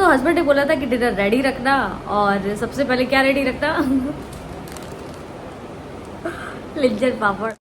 Husband ने बोला था कि डिनर रेडी रखना, और सबसे पहले क्या रेडी रखना लिज्जत पापड़।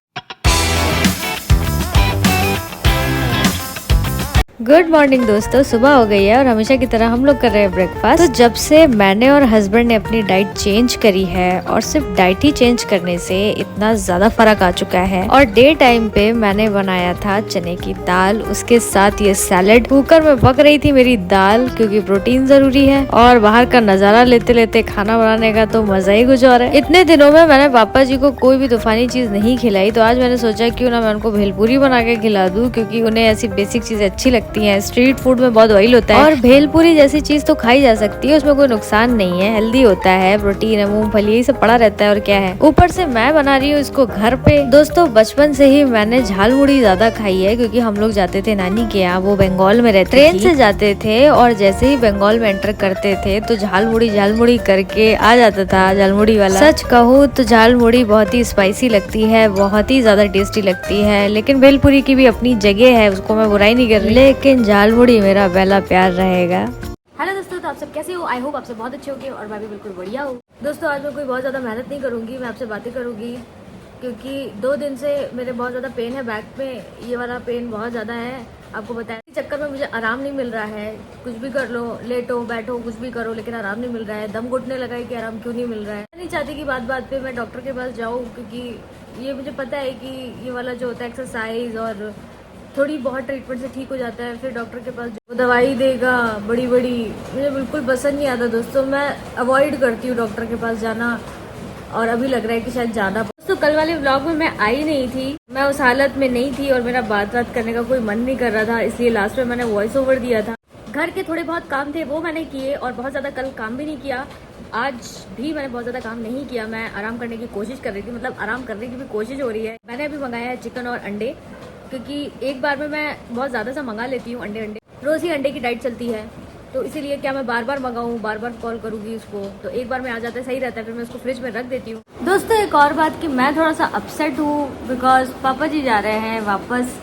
गुड मॉर्निंग दोस्तों, सुबह हो गई है और हमेशा की तरह हम लोग कर रहे हैं ब्रेकफास्ट। तो जब से मैंने और हस्बैंड ने अपनी डाइट चेंज करी है, और सिर्फ डाइट ही चेंज करने से इतना ज्यादा फर्क आ चुका है। और डे टाइम पे मैंने बनाया था चने की दाल, उसके साथ ये सैलेड। कुकर में पक रही थी मेरी दाल, क्योंकि प्रोटीन जरूरी है। और बाहर का नजारा लेते लेते खाना बनाने का तो मजा ही कुछ और है। इतने दिनों में मैंने पापा जी को कोई भी तूफानी चीज नहीं खिलाई, तो आज मैंने सोचा क्यों ना मैं उनको भेलपूरी बना के खिला दूं, क्योंकि उन्हें ऐसी बेसिक चीज अच्छी लगती है। स्ट्रीट फूड में बहुत ऑयल होता है, और भेलपूरी जैसी चीज तो खाई जा सकती है, उसमें कोई नुकसान नहीं है, हेल्दी होता है, प्रोटीन है, मूंगफली यही सब पड़ा रहता है, और क्या है। ऊपर से मैं बना रही हूँ इसको घर पे। दोस्तों बचपन से ही मैंने झाल मुड़ी ज्यादा खाई है, क्योंकि हम लोग जाते थे नानी के यहाँ, वो बंगाल में रहते, ट्रेन से जाते थे, और जैसे ही बंगाल में एंटर करते थे तो झाल मुड़ी करके आ जाता था झाल मुड़ी वाला। सच कहूँ तो झाल मुड़ी बहुत ही स्पाइसी लगती है, बहुत ही ज्यादा टेस्टी लगती है, लेकिन भेलपूरी की भी अपनी जगह है, उसको मैं बुराई नहीं कर रही, लेकिन झाल मुड़ी मेरा पहला प्यार रहेगा। हेलो दोस्तों, तो आप सब कैसे हो? आई होप आप सब बहुत अच्छे होंगे, और मैं भी बिल्कुल बढ़िया हूँ। दोस्तों आज मैं कोई बहुत ज़्यादा मेहनत नहीं करूँगी, मैं आपसे बातें करूँगी, क्योंकि 2 दिन से मेरे बहुत ज़्यादा पेन है बैक में, ये वाला पेन बहुत ज़्यादा है। आपको बताया, इस चक्कर में मुझे आराम नहीं मिल रहा है। कुछ भी कर लो, लेटो बैठो कुछ भी करो, लेकिन आराम नहीं मिल रहा है। दम घुटने लगा है कि आराम क्यों नहीं मिल रहा है। मैं नहीं चाहती कि बात बात पे मैं डॉक्टर के पास जाऊँ, क्योंकि ये मुझे पता है कि ये वाला जो होता है एक्सरसाइज और थोड़ी बहुत ट्रीटमेंट से ठीक हो जाता है, फिर डॉक्टर के पास वो दवाई देगा बड़ी मुझे बिल्कुल पसंद नहीं आता दोस्तों। मैं अवॉइड करती हूँ डॉक्टर के पास जाना, और अभी लग रहा है कि शायद जाना। दोस्तों कल वाले व्लॉग में मैं आई नहीं थी, मैं उस हालत में नहीं थी, और मेरा बात करने का कोई मन नहीं कर रहा था, इसलिए लास्ट में मैंने वॉइस ओवर दिया था। घर के थोड़े बहुत काम थे वो मैंने किए, और बहुत ज़्यादा कल काम भी नहीं किया। आज भी मैंने बहुत ज़्यादा काम नहीं किया, मैं आराम करने की कोशिश कर रही थी, मतलब आराम करने की भी कोशिश हो रही है। मैंने अभी मंगाया है चिकन और अंडे, क्योंकि एक बार में मैं बहुत ज़्यादा सा मंगा लेती हूँ अंडे रोज़ ही अंडे की डाइट चलती है, तो इसीलिए क्या मैं बार बार मंगाऊँ, बार बार कॉल करूँगी उसको, तो एक बार में आ जाता है, सही रहता है, फिर मैं उसको फ्रिज में रख देती हूँ। दोस्तों एक और बात कि मैं थोड़ा सा अपसेट हूँ, बिकॉज पापा जी जा रहे हैं वापस,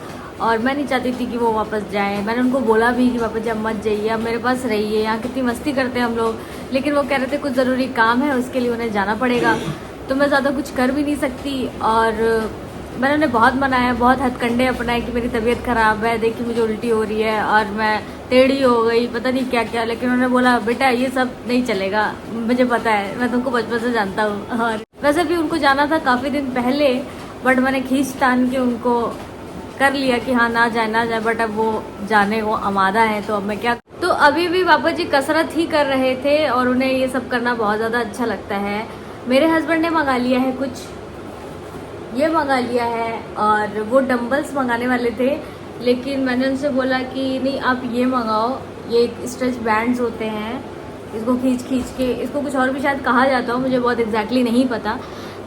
और मैं नहीं चाहती थी कि वो वापस जाएं। मैंने उनको बोला भी कि पापा जी अब मत जाइए, अब मेरे पास रहिए, यहाँ कितनी मस्ती करते हैं हम लोग, लेकिन वो कह रहे थे कुछ ज़रूरी काम है, उसके लिए उन्हें जाना पड़ेगा, तो मैं ज़्यादा कुछ कर भी नहीं सकती। और मैंने उन्हें बहुत मनाया, बहुत हथकंडे अपनाए कि मेरी तबीयत ख़राब है, देखिए मुझे उल्टी हो रही है और मैं टेढ़ी हो गई, पता नहीं क्या क्या, लेकिन उन्होंने बोला बेटा ये सब नहीं चलेगा, मुझे पता है, मैं तुमको बचपन से जानता हूँ। और वैसे भी उनको जाना था काफ़ी दिन पहले, बट मैंने खींच तान के उनको कर लिया कि हाँ ना जाए, बट अब वो जाने को आमादा है, तो अब मैं क्या। तो अभी भी पापा जी कसरत ही कर रहे थे, और उन्हें ये सब करना बहुत ज़्यादा अच्छा लगता है। मेरे हस्बैंड ने मंगा लिया है कुछ, ये मंगा लिया है, और वो डंबल्स मंगाने वाले थे, लेकिन मैंने उनसे बोला कि नहीं आप ये मंगाओ, ये स्ट्रेच बैंड्स होते हैं, इसको खींच के, इसको कुछ और भी शायद कहा जाता हो, मुझे बहुत एग्जैक्टली नहीं पता।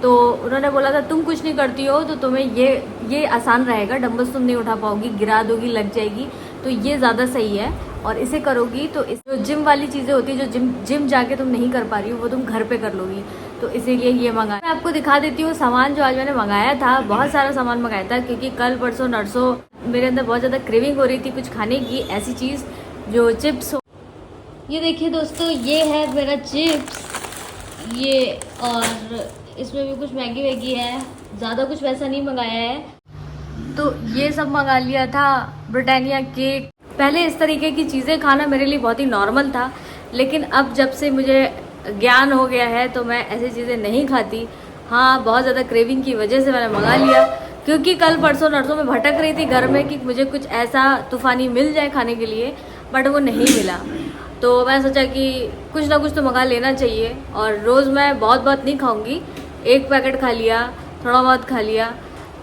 तो उन्होंने बोला था तुम कुछ नहीं करती हो तो तुम्हें ये आसान रहेगा, डंबल्स तुम नहीं उठा पाओगी, गिरा दोगी, लग जाएगी, तो ये ज़्यादा सही है, और इसे करोगी तो इस जो जिम वाली चीज़ें होती है, जो जिम जाके तुम नहीं कर पा रही हो, वो तुम घर पे कर लोगी, तो इसीलिए ये मंगाया। मैं आपको दिखा देती हूँ सामान जो आज मैंने मंगाया था। बहुत सारा सामान मंगाया था, क्योंकि कल परसों नरसों मेरे अंदर बहुत ज़्यादा क्रेविंग हो रही थी कुछ खाने की, ऐसी चीज़ जो चिप्स हो। ये देखिए दोस्तों, ये है मेरा चिप्स, ये, और इसमें भी कुछ मैगी है, ज़्यादा कुछ वैसा नहीं मंगाया है। तो ये सब मंगा लिया था, ब्रिटानिया केक। पहले इस तरीके की चीज़ें खाना मेरे लिए बहुत ही नॉर्मल था, लेकिन अब जब से मुझे ज्ञान हो गया है तो मैं ऐसी चीज़ें नहीं खाती। हाँ, बहुत ज़्यादा क्रेविंग की वजह से मैंने मंगा लिया, क्योंकि कल परसों नरसों में भटक रही थी घर में कि मुझे कुछ ऐसा तूफ़ानी मिल जाए खाने के लिए, बट वो नहीं मिला। तो मैं सोचा कि कुछ ना कुछ तो मंगा लेना चाहिए, और रोज़ मैं बहुत नहीं खाऊंगी, एक पैकेट खा लिया, थोड़ा बहुत खा लिया,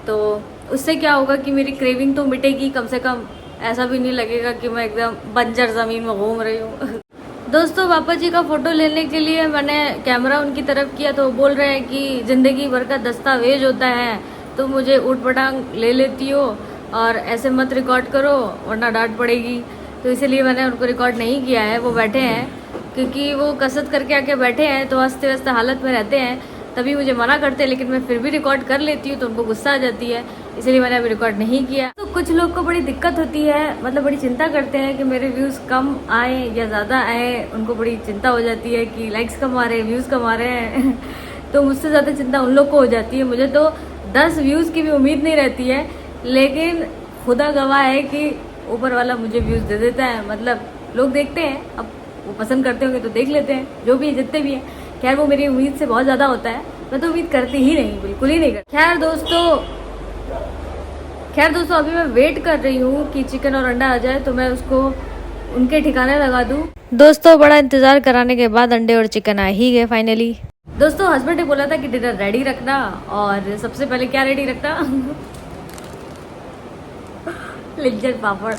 तो उससे क्या होगा कि मेरी क्रेविंग तो मिटेगी कम से कम, ऐसा भी नहीं लगेगा कि मैं एकदम बंजर ज़मीन में घूम रही हूँ। दोस्तों पापा जी का फ़ोटो लेने के लिए मैंने कैमरा उनकी तरफ किया, तो बोल रहे हैं कि ज़िंदगी भर का दस्तावेज होता है, तो मुझे ऊट पटांग ले लेती हो, और ऐसे मत रिकॉर्ड करो वरना डांट पड़ेगी, तो इसीलिए मैंने उनको रिकॉर्ड नहीं किया है। वो बैठे हैं, क्योंकि वो कसरत करके आके बैठे हैं, तो हंसते हंसते हालत में रहते हैं, तभी मुझे मना करते हैं, लेकिन मैं फिर भी रिकॉर्ड कर लेती हूँ, तो उनको गुस्सा आ जाती है। इसलिए मैंने अभी रिकॉर्ड नहीं किया। तो कुछ लोग को बड़ी दिक्कत होती है, मतलब बड़ी चिंता करते हैं कि मेरे व्यूज़ कम आए या ज़्यादा आए। उनको बड़ी चिंता हो जाती है कि लाइक्स कम आ रहे हैं, व्यूज़ कम आ रहे हैं तो मुझसे ज़्यादा चिंता उन लोग को हो जाती है। मुझे तो 10 व्यूज़ की भी उम्मीद नहीं रहती है, लेकिन खुदा गवाह है कि ऊपर वाला मुझे व्यूज़ दे देता है। मतलब लोग देखते हैं, अब वो पसंद करते होंगे तो देख लेते हैं, जो भी जितने भी हैं। खैर वो मेरी उम्मीद से बहुत ज़्यादा होता है, मैं तो उम्मीद करती ही नहीं, बिल्कुल ही नहीं करती। खैर दोस्तों अभी मैं वेट कर रही हूँ कि चिकन और अंडा आ जाए तो मैं उसको उनके ठिकाने लगा दूँ। दोस्तों बड़ा इंतज़ार कराने के बाद अंडे और चिकन आ ही गए फाइनली। दोस्तों हस्बैंड ने बोला था कि डिनर रेडी रखना, और सबसे पहले क्या रेडी रखना लिज्जत पापड़।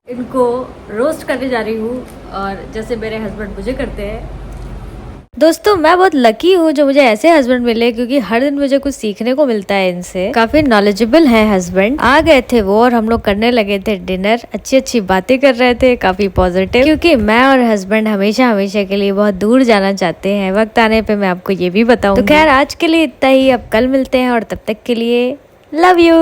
इनको रोस्ट करने जा रही हूँ, और जैसे मेरे हस्बैंड मुझे करते हैं। दोस्तों मैं बहुत लकी हूँ जो मुझे ऐसे हस्बैंड मिले, क्योंकि हर दिन मुझे कुछ सीखने को मिलता है इनसे। काफी नॉलेजेबल है हस्बैंड। आ गए थे वो और हम लोग करने लगे थे डिनर। अच्छी अच्छी बातें कर रहे थे, काफी पॉजिटिव, क्योंकि मैं और हस्बैंड हमेशा हमेशा के लिए बहुत दूर जाना चाहते हैं। वक्त आने पे मैं आपको ये भी बताऊंगी। तो खैर आज के लिए इतना ही, अब कल मिलते हैं, और तब तक के लिए लव यू।